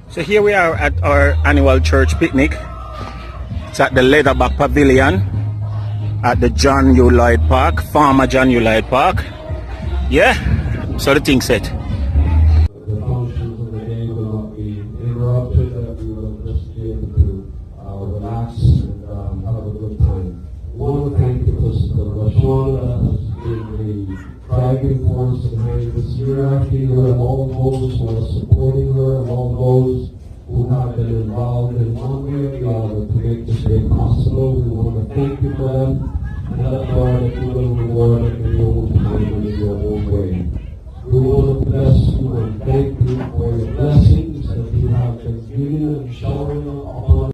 So here we are at our annual church picnic. It's at the Leatherback Pavilion at the John U. Lloyd Park, Farmer John U. Lloyd Park. Yeah, so the thing set. The functions of the day will not be interrupted, that we will just be able to relax and have a good time. I want to thank you for Lashona has been the driving force behind this hierarchy, and all those who are supporting her, and all those who have been involved in one way or the other to make this day possible. We want to thank you for them, and that Lord, that you will reward it in your own time and in your own way. We want to bless you and thank you for your blessings that you have been giving and showering upon.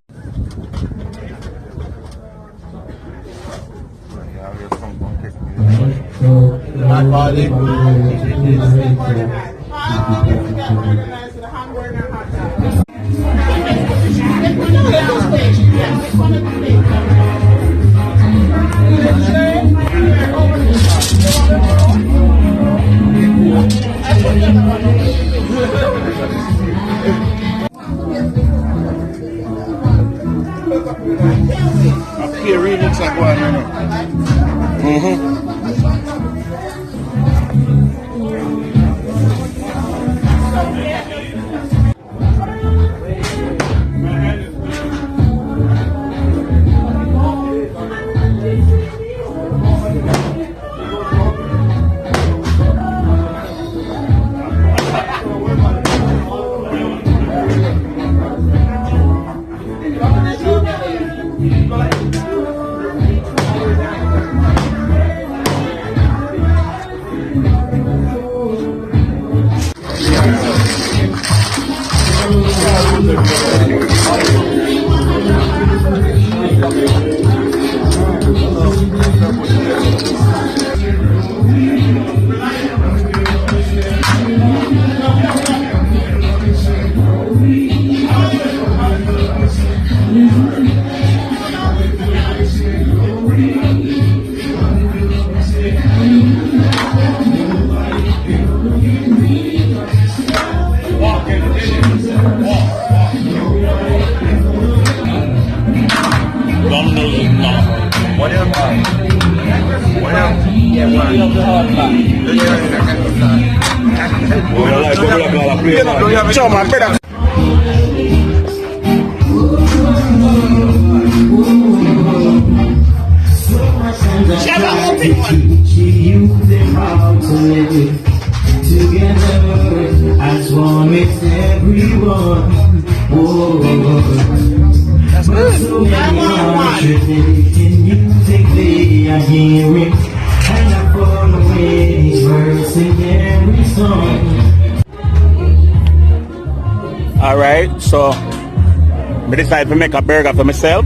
Here really looks like one. Show my brother. Together as one with everyone. That's good. So in music they are hearing, and I follow his words in every song. Alright, so I decided to make a burger for myself.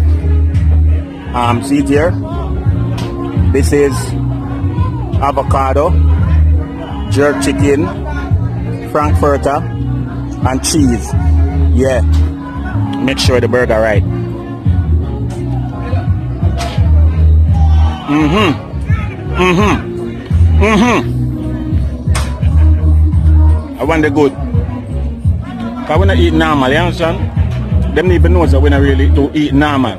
See it here. This is avocado, jerk chicken, frankfurter, and cheese. Yeah, make sure the burger right. I want the good. Cause we not eat normal, you understand? Them even know that we not really to eat normal.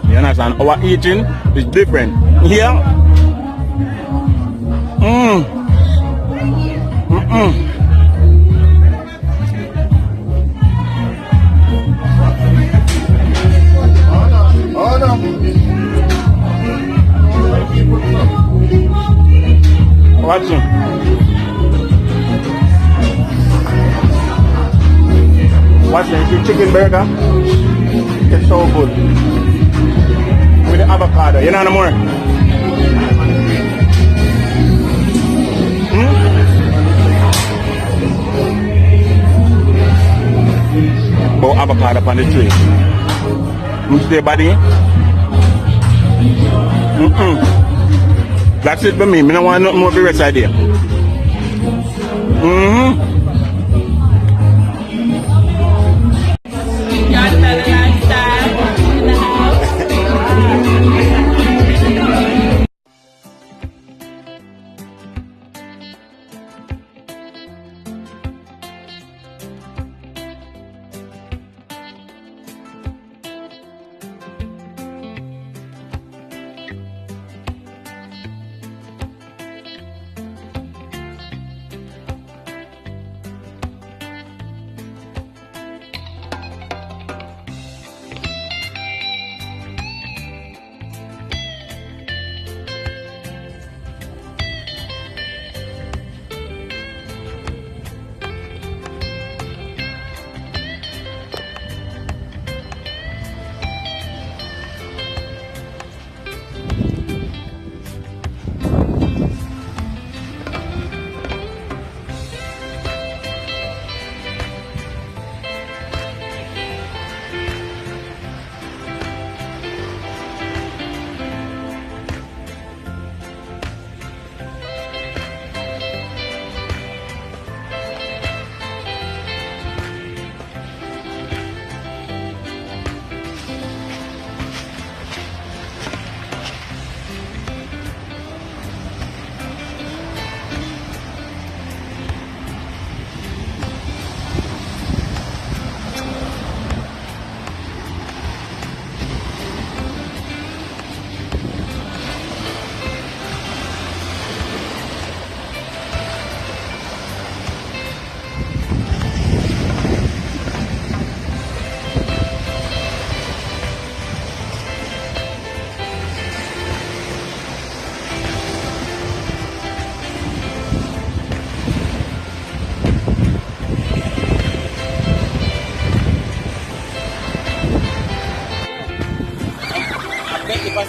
You understand? Our eating is different. Here, Watch him. Watch it, the chicken burger. It's so good. With the avocado, you know no more? About avocado upon the tree. Stay buddy. That's it for me. I don't want nothing more for the rest of the day. Got a better lifestyle in the house.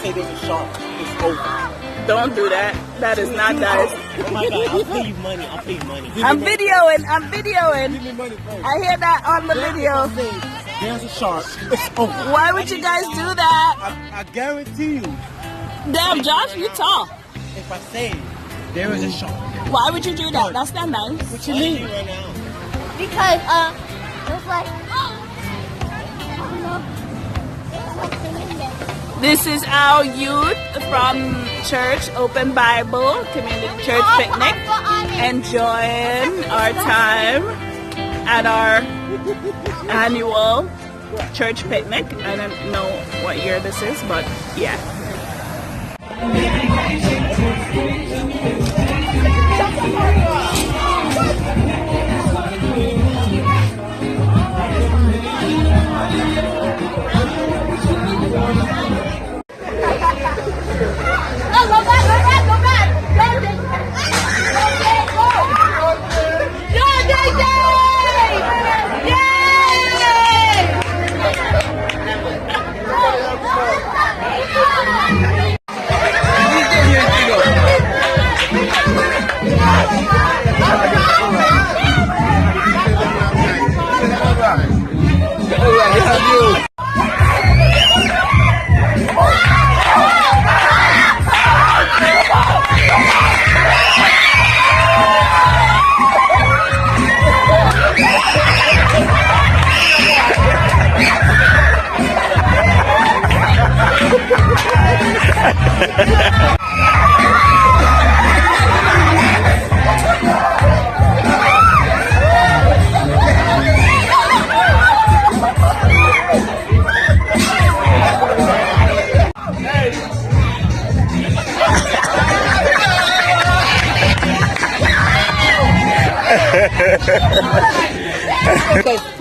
say there's a shark, it's over. Don't do that. That is not nice. Oh my God, I'll pay you money. I'll pay you money. I'm videoing. I'm videoing. Give me money first. I hear that on the video. There's a shark, it's over. Why would you guys do that? I guarantee you, Damn, Josh, you tall. if I say there is a shark. Why would you do that? That's not nice. What you mean right now? Because it's like This is our youth from church, Open Bible, Community Church Picnic, enjoying our time at our annual church picnic. I don't know what year this is, but yeah.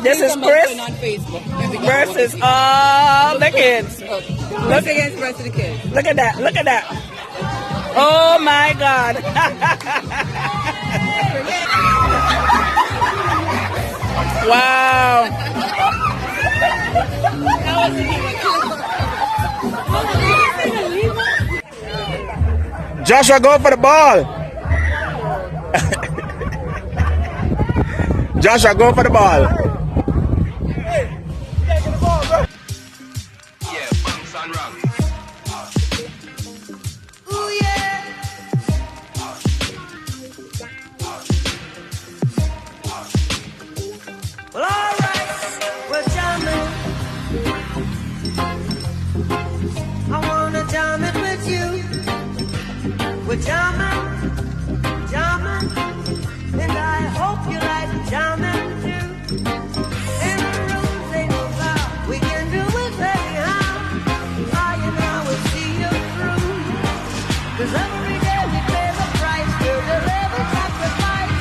This is Chris versus all the kids. Look against the rest of the kids. Look at that. Look at that. Oh my God. Wow. Joshua, go for the ball. Joshua, go for the ball. Well, alright, we're jamming. I wanna jam it with you. We're jamming, jamming, and I hope you like jamming too. In the rules ain't no doubt, we can do it anyhow. I and I will see you through. 'Cause every day we pay the price, we'll deliver sacrifice.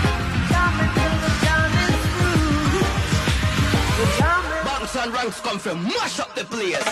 Jamming till the jamming's through. We're jamming. Banks and ranks come from mash up the place.